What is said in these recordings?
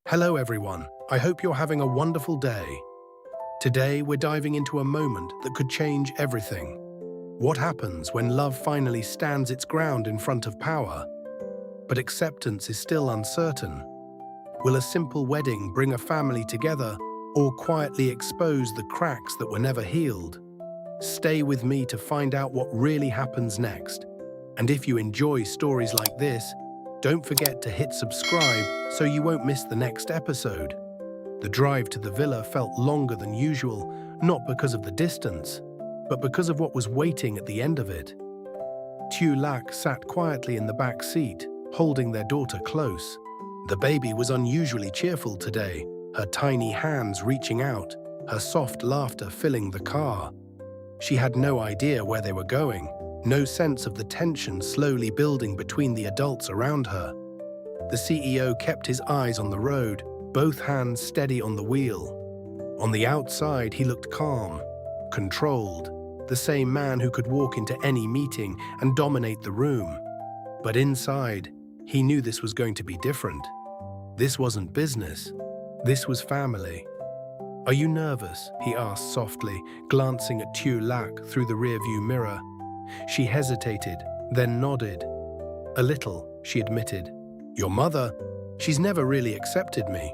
Hello everyone, I hope you're having a wonderful day. Today we're diving into a moment that could change everything. What happens when love finally stands its ground in front of power, but acceptance is still uncertain? Will a simple wedding bring a family together or quietly expose the cracks that were never healed? Stay with me to find out what really happens next. And if you enjoy stories like this, don't forget to hit subscribe so you won't miss the next episode. The drive to the villa felt longer than usual, not because of the distance, but because of what was waiting at the end of it. Tieu Lac sat quietly in the back seat, holding their daughter close. The baby was unusually cheerful today, her tiny hands reaching out, her soft laughter filling the car. She had no idea where they were going, no sense of the tension slowly building between the adults around her. The CEO kept his eyes on the road, both hands steady on the wheel. On the outside, he looked calm, controlled, the same man who could walk into any meeting and dominate the room. But inside, he knew this was going to be different. This wasn't business. This was family. "Are you nervous?" he asked softly, glancing at Tieu Lac through the rearview mirror. She hesitated, then nodded. "A little," she admitted. "Your mother? She's never really accepted me."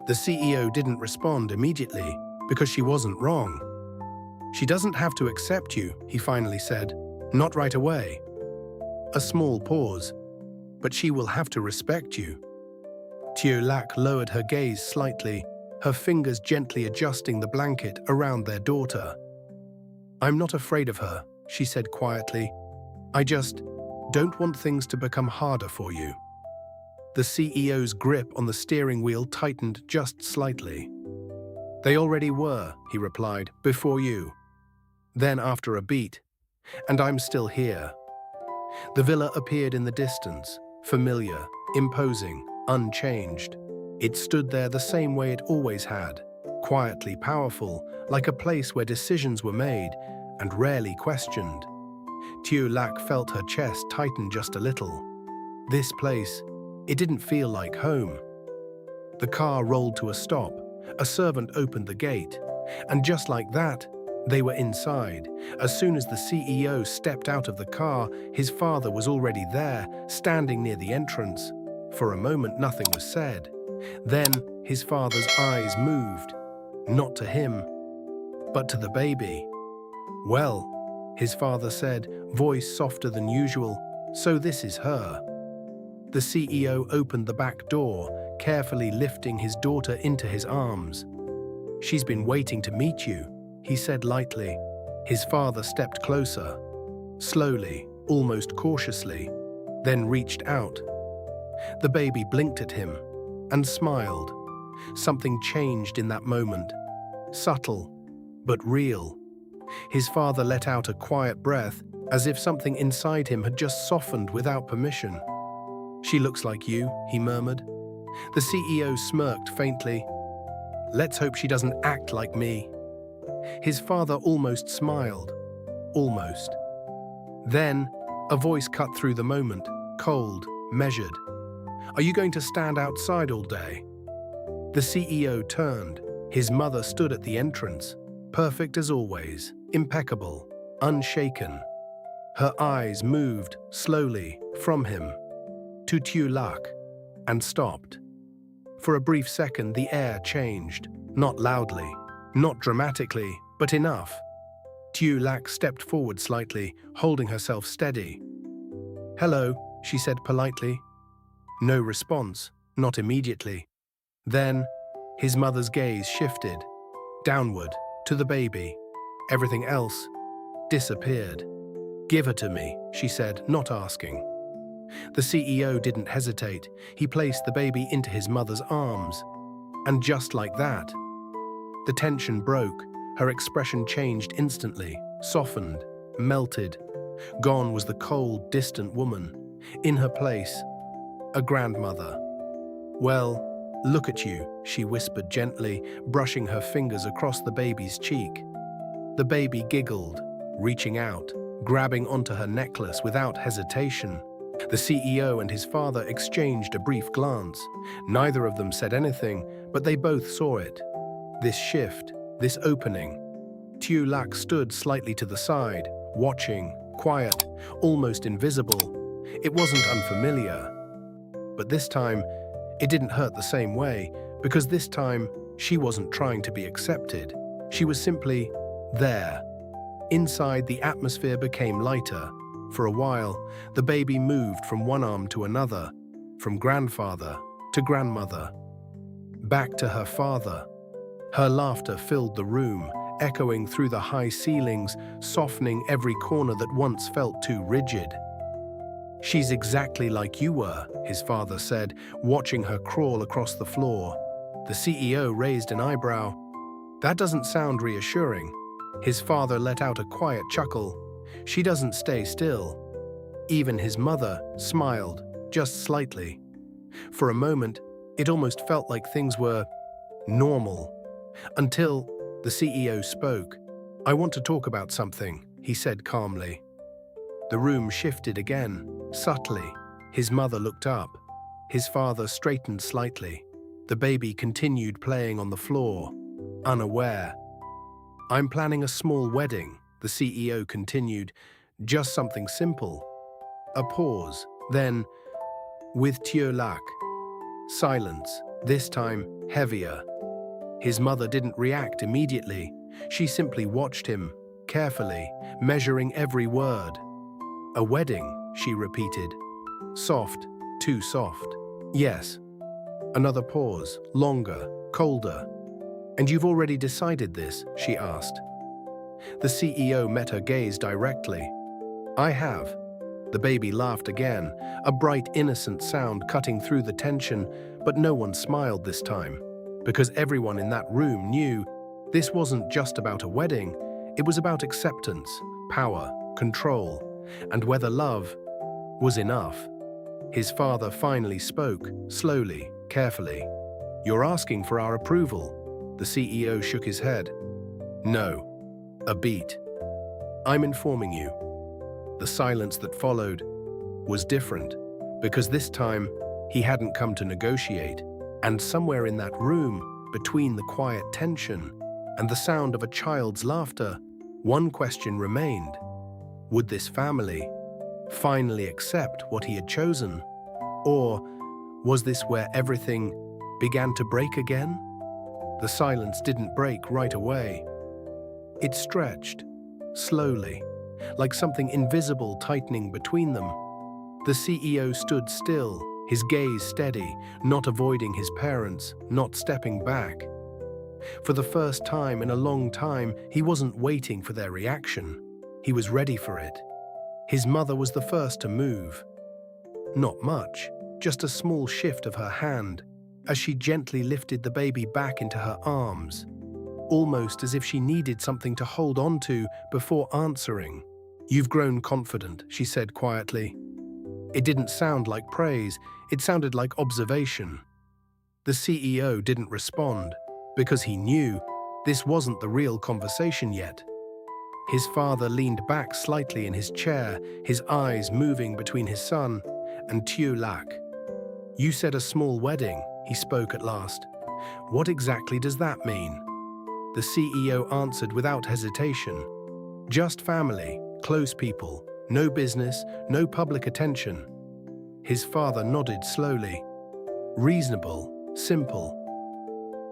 The CEO didn't respond immediately, because she wasn't wrong. "She doesn't have to accept you," he finally said. "Not right away." A small pause. "But she will have to respect you." Tieu Lac lowered her gaze slightly, her fingers gently adjusting the blanket around their daughter. "I'm not afraid of her," she said quietly. "I just don't want things to become harder for you." The CEO's grip on the steering wheel tightened just slightly. "They already were," he replied, "before you." Then after a beat, "And I'm still here." The villa appeared in the distance, familiar, imposing, unchanged. It stood there the same way it always had, quietly powerful, like a place where decisions were made and rarely questioned. Tieu Lac felt her chest tighten just a little. This place, it didn't feel like home. The car rolled to a stop, a servant opened the gate, and just like that, they were inside. As soon as the CEO stepped out of the car, his father was already there, standing near the entrance. For a moment, nothing was said. Then, his father's eyes moved, not to him, but to the baby. "Well," his father said, voice softer than usual, "so this is her." The CEO opened the back door, carefully lifting his daughter into his arms. "She's been waiting to meet you," he said lightly. His father stepped closer, slowly, almost cautiously, then reached out. The baby blinked at him and smiled. Something changed in that moment, subtle, but real. His father let out a quiet breath, as if something inside him had just softened without permission. "She looks like you," he murmured. The CEO smirked faintly. "Let's hope she doesn't act like me." His father almost smiled. Almost. Then, a voice cut through the moment, cold, measured. "Are you going to stand outside all day?" The CEO turned. His mother stood at the entrance, perfect as always, impeccable, unshaken. Her eyes moved, slowly, from him, to Tieu Lac, and stopped. For a brief second, the air changed, not loudly, not dramatically, but enough. Tieu Lac stepped forward slightly, holding herself steady. "Hello," she said politely. No response, not immediately. Then, his mother's gaze shifted, downward, to the baby. Everything else disappeared. "Give her to me," she said, not asking. The CEO didn't hesitate. He placed the baby into his mother's arms. And just like that, the tension broke. Her expression changed instantly, softened, melted. Gone was the cold, distant woman. In her place, a grandmother. "Well, look at you," she whispered gently, brushing her fingers across the baby's cheek. The baby giggled, reaching out, grabbing onto her necklace without hesitation. The CEO and his father exchanged a brief glance. Neither of them said anything, but they both saw it. This shift, this opening. Tieu Lac stood slightly to the side, watching, quiet, almost invisible. It wasn't unfamiliar. But this time, it didn't hurt the same way, because this time, she wasn't trying to be accepted. She was simply there. Inside, the atmosphere became lighter. For a while, the baby moved from one arm to another, from grandfather to grandmother, back to her father. Her laughter filled the room, echoing through the high ceilings, softening every corner that once felt too rigid. "She's exactly like you were," his father said, watching her crawl across the floor. The CEO raised an eyebrow. "That doesn't sound reassuring." His father let out a quiet chuckle. "She doesn't stay still." Even his mother smiled, just slightly. For a moment, it almost felt like things were normal. Until the CEO spoke. "I want to talk about something," he said calmly. The room shifted again, subtly. His mother looked up. His father straightened slightly. The baby continued playing on the floor, unaware. "I'm planning a small wedding," the CEO continued. "Just something simple." A pause. Then, "With Tieu Lac." Silence, this time heavier. His mother didn't react immediately. She simply watched him, carefully, measuring every word. "A wedding," she repeated. "Soft, too soft." "Yes." Another pause, longer, colder. "And you've already decided this?" she asked. The CEO met her gaze directly. "I have." The baby laughed again, a bright, innocent sound cutting through the tension, but no one smiled this time, because everyone in that room knew this wasn't just about a wedding, it was about acceptance, power, control, and whether love was enough. His father finally spoke, slowly, carefully. "You're asking for our approval." The CEO shook his head. "No." A beat. "I'm informing you." The silence that followed was different, because this time he hadn't come to negotiate, and somewhere in that room, between the quiet tension and the sound of a child's laughter, one question remained. Would this family finally accept what he had chosen? Or was this where everything began to break again? The silence didn't break right away. It stretched, slowly, like something invisible tightening between them. The CEO stood still, his gaze steady, not avoiding his parents, not stepping back. For the first time in a long time, he wasn't waiting for their reaction. He was ready for it. His mother was the first to move. Not much, just a small shift of her hand, as she gently lifted the baby back into her arms, almost as if she needed something to hold on to before answering. "You've grown confident," she said quietly. It didn't sound like praise, it sounded like observation. The CEO didn't respond, because he knew this wasn't the real conversation yet. His father leaned back slightly in his chair, his eyes moving between his son and Tieu Lac. "You said a small wedding," he spoke at last. "What exactly does that mean?" The CEO answered without hesitation. "Just family, close people, no business, no public attention." His father nodded slowly. Reasonable, simple.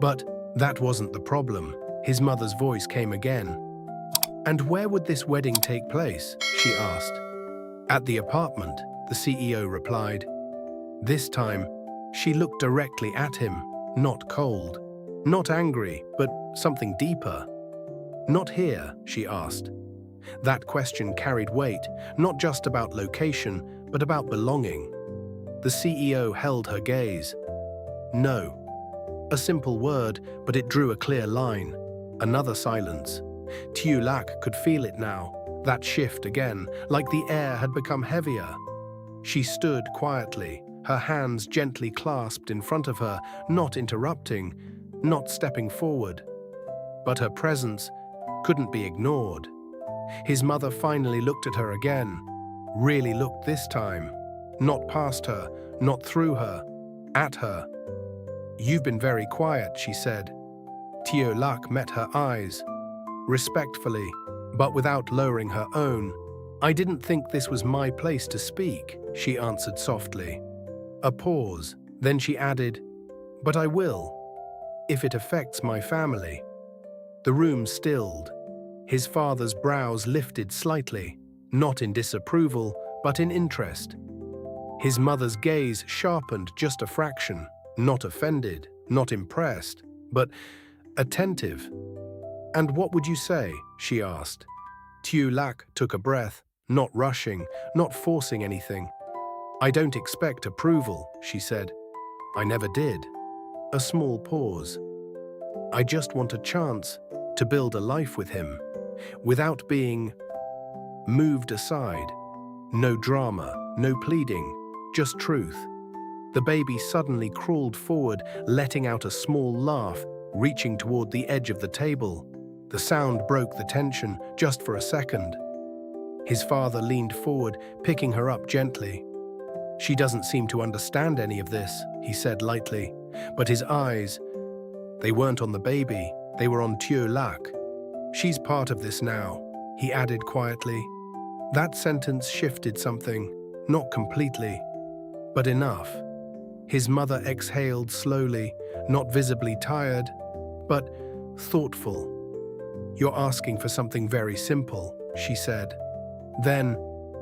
But that wasn't the problem. His mother's voice came again. "And where would this wedding take place?" she asked. "At the apartment," the CEO replied. This time, she looked directly at him, not cold, not angry, but something deeper. "Not here?" she asked. That question carried weight, not just about location, but about belonging. The CEO held her gaze. "No." A simple word, but it drew a clear line. Another silence. Tieu Lac could feel it now, that shift again, like the air had become heavier. She stood quietly, her hands gently clasped in front of her, not interrupting, not stepping forward. But her presence couldn't be ignored. His mother finally looked at her again, really looked this time. not past her, not through her, at her. "You've been very quiet," she said. Tieu Lac met her eyes, respectfully, but without lowering her own. "I didn't think this was my place to speak," she answered softly. A pause, then she added, "But I will, if it affects my family." The room stilled. His father's brows lifted slightly, not in disapproval, but in interest. His mother's gaze sharpened just a fraction, not offended, not impressed, but attentive. "And what would you say?" she asked. Tieu Lac took a breath, not rushing, not forcing anything. "I don't expect approval," she said. "I never did." A small pause. "I just want a chance to build a life with him, without being moved aside. No drama, no pleading, just truth." The baby suddenly crawled forward, letting out a small laugh, reaching toward the edge of the table. The sound broke the tension, just for a second. His father leaned forward, picking her up gently. "She doesn't seem to understand any of this," he said lightly, but his eyes, they weren't on the baby, they were on Tieu Lac. "She's part of this now," he added quietly. That sentence shifted something, not completely, but enough. His mother exhaled slowly, not visibly tired, but thoughtful. "You're asking for something very simple," she said. Then,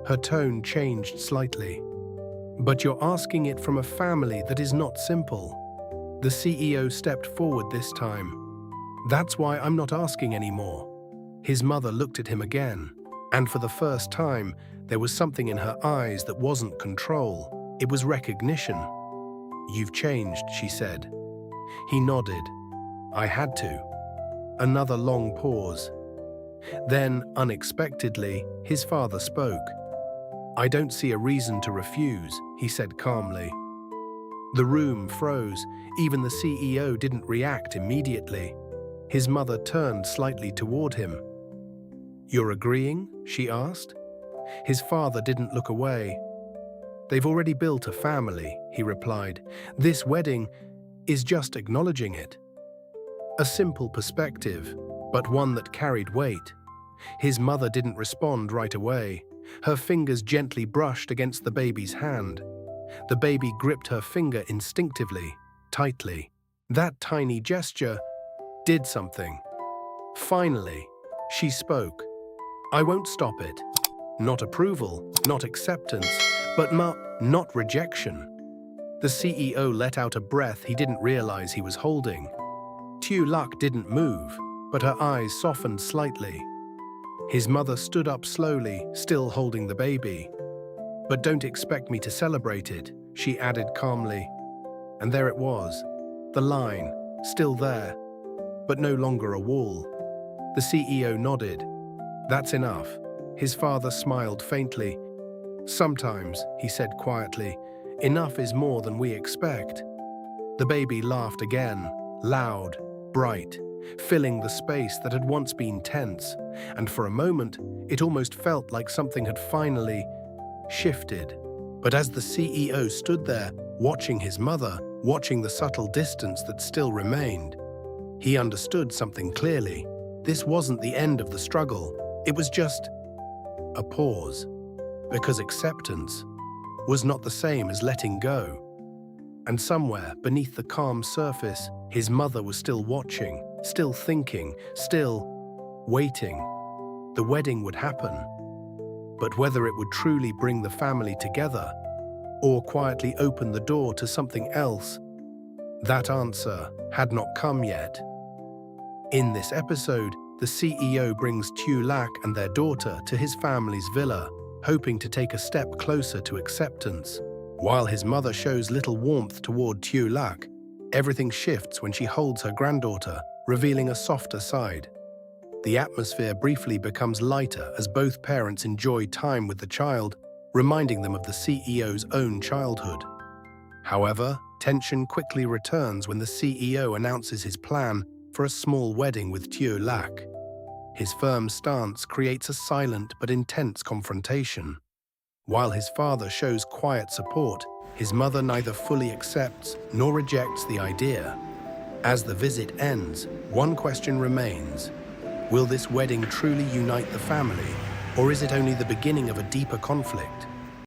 her tone changed slightly. "But you're asking it from a family that is not simple." The CEO stepped forward this time. "That's why I'm not asking anymore." His mother looked at him again, and for the first time, there was something in her eyes that wasn't control. It was recognition. "You've changed," she said. He nodded. "I had to." Another long pause. Then, unexpectedly, his father spoke. "I don't see a reason to refuse," he said calmly. The room froze. Even the CEO didn't react immediately. His mother turned slightly toward him. "You're agreeing?" she asked. His father didn't look away. "They've already built a family," he replied. "This wedding is just acknowledging it." A simple perspective, but one that carried weight. His mother didn't respond right away. Her fingers gently brushed against the baby's hand. The baby gripped her finger instinctively, tightly. That tiny gesture did something. Finally, she spoke. "I won't stop it. Not approval, not acceptance, but not rejection." The CEO let out a breath he didn't realize he was holding. Tieu Lac didn't move, but her eyes softened slightly. His mother stood up slowly, still holding the baby. "But don't expect me to celebrate it," she added calmly. And there it was, the line, still there, but no longer a wall. The CEO nodded. "That's enough." His father smiled faintly. "Sometimes," he said quietly, "enough is more than we expect." The baby laughed again, loud, bright, filling the space that had once been tense, and for a moment, it almost felt like something had finally shifted. But as the CEO stood there, watching his mother, watching the subtle distance that still remained, he understood something clearly. This wasn't the end of the struggle. It was just a pause, because acceptance was not the same as letting go. And somewhere beneath the calm surface, his mother was still watching, still thinking, still waiting. The wedding would happen, but whether it would truly bring the family together or quietly open the door to something else, that answer had not come yet. In this episode, the CEO brings Tieu Lac and their daughter to his family's villa, hoping to take a step closer to acceptance. While his mother shows little warmth toward Tieu Lac, everything shifts when she holds her granddaughter, revealing a softer side. The atmosphere briefly becomes lighter as both parents enjoy time with the child, reminding them of the CEO's own childhood. However, tension quickly returns when the CEO announces his plan for a small wedding with Tieu Lac. His firm stance creates a silent but intense confrontation. While his father shows quiet support, his mother neither fully accepts nor rejects the idea. As the visit ends, one question remains. Will this wedding truly unite the family, or is it only the beginning of a deeper conflict?